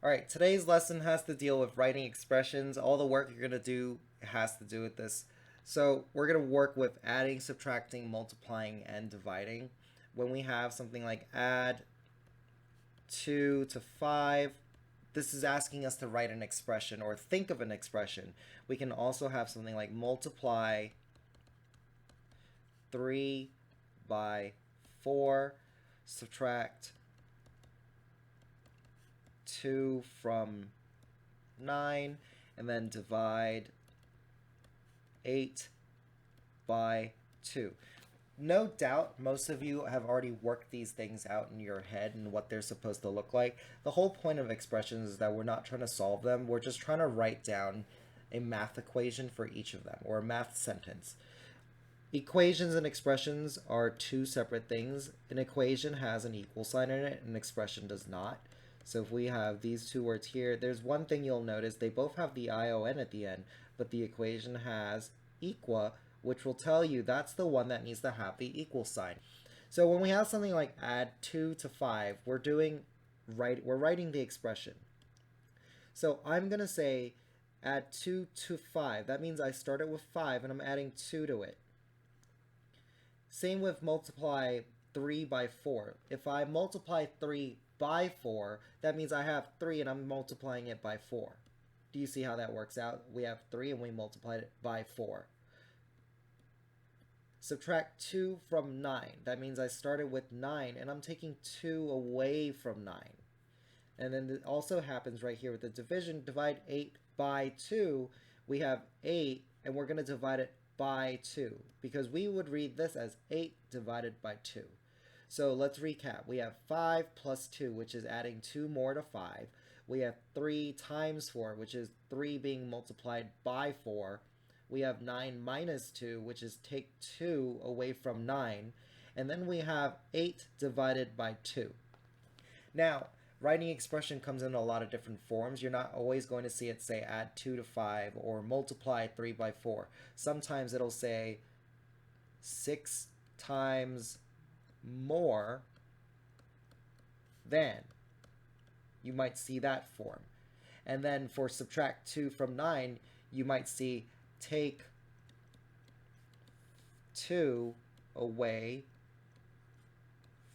Alright, today's lesson has to deal with writing expressions. All the work you're going to do has to do with this. So we're going to work with adding, subtracting, multiplying, and dividing. When we have something like add 2 to 5, this is asking us to write an expression or think of an expression. We can also have something like multiply 3 by 4, subtract 2 from 9, and then divide 8 by 2. No doubt most of you have already worked these things out in your head and what they're supposed to look like. The whole point of expressions is that we're not trying to solve them, we're just trying to write down a math equation for each of them, or a math sentence. Equations and expressions are two separate things. An equation has an equal sign in it, an expression does not. So if we have these two words here, there's one thing you'll notice, they both have the ion at the end, but the equation has equa, which will tell you that's the one that needs to have the equal sign. So when we have something like add 2 to 5, we're writing the expression. So I'm going to say add 2 to 5. That means I started with 5 and I'm adding 2 to it. Same with multiply 3 by 4. If I multiply 3 by 4, that means I have 3 and I'm multiplying it by 4. Do you see how that works out? We have 3 and we multiplied it by 4. Subtract 2 from 9. That means I started with 9 and I'm taking 2 away from 9. And then it also happens right here with the division. Divide 8 by 2. We have 8 and we're going to divide it by 2 because we would read this as 8 divided by 2. So let's recap. We have 5 plus 2, which is adding 2 more to 5. We have 3 times 4, which is 3 being multiplied by 4. We have 9 minus 2, which is take 2 away from 9. And then we have 8 divided by 2. Now, writing expression comes in a lot of different forms. You're not always going to see it say add 2 to 5 or multiply 3 by 4. Sometimes it'll say 6 times more than. You might see that form. And then for subtract 2 from 9, you might see take 2 away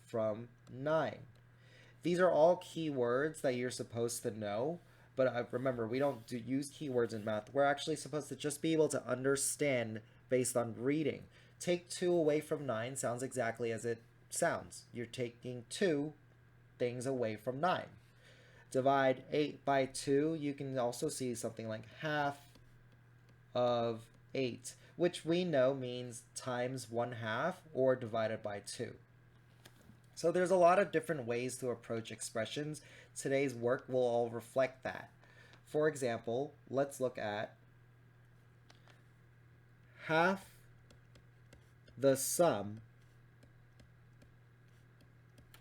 from 9. These are all keywords that you're supposed to know, but remember, we don't use keywords in math. We're actually supposed to just be able to understand based on reading. Take 2 away from 9 sounds exactly as it sounds. You're taking 2 things away from 9. Divide 8 by 2, you can also see something like half of 8, which we know means times 1/2 or divided by 2. So there's a lot of different ways to approach expressions. Today's work will all reflect that. For example, let's look at half the sum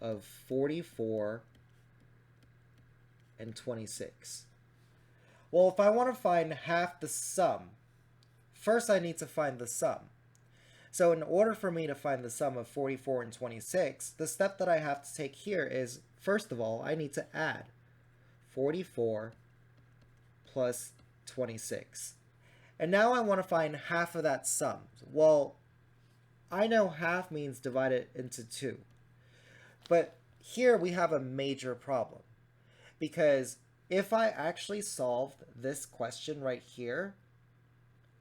of 44 and 26. Well, if I want to find half the sum, first I need to find the sum. So in order for me to find the sum of 44 and 26, the step that I have to take here is, first of all, I need to add 44 plus 26. And now I want to find half of that sum. Well, I know half means divide it into 2. But here we have a major problem. Because if I actually solved this question right here,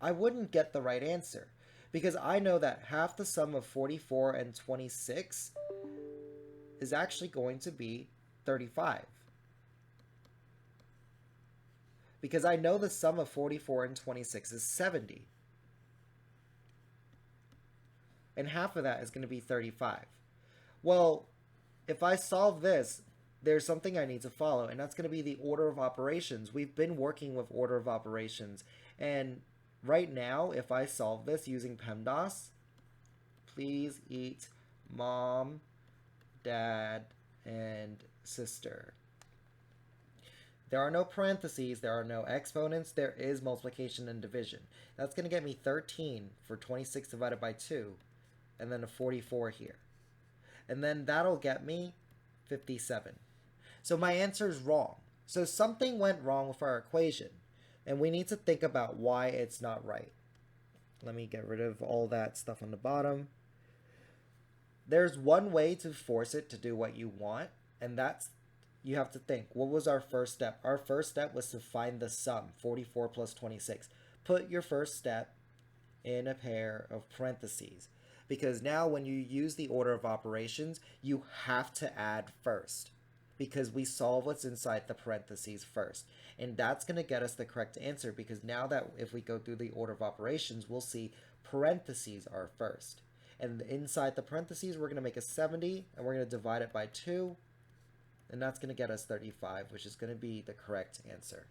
I wouldn't get the right answer. Because I know that half the sum of 44 and 26 is actually going to be 35. Because I know the sum of 44 and 26 is 70. And half of that is going to be 35. Well, if I solve this, there's something I need to follow, and that's going to be the order of operations. We've been working with order of operations, and right now, if I solve this using PEMDAS, please eat mom, dad, and sister. There are no parentheses, there are no exponents, there is multiplication and division. That's going to get me 13 for 26 divided by 2, and then a 44 here. And then that'll get me 57. So my answer is wrong. So something went wrong with our equation, and we need to think about why it's not right. Let me get rid of all that stuff on the bottom. There's one way to force it to do what you want, and that's, you have to think, what was our first step? Our first step was to find the sum, 44 plus 26. Put your first step in a pair of parentheses, because now when you use the order of operations, you have to add first, because we solve what's inside the parentheses first. And that's going to get us the correct answer, because now that if we go through the order of operations, we'll see parentheses are first. And inside the parentheses, we're going to make a 70, and we're going to divide it by 2, and that's going to get us 35, which is going to be the correct answer.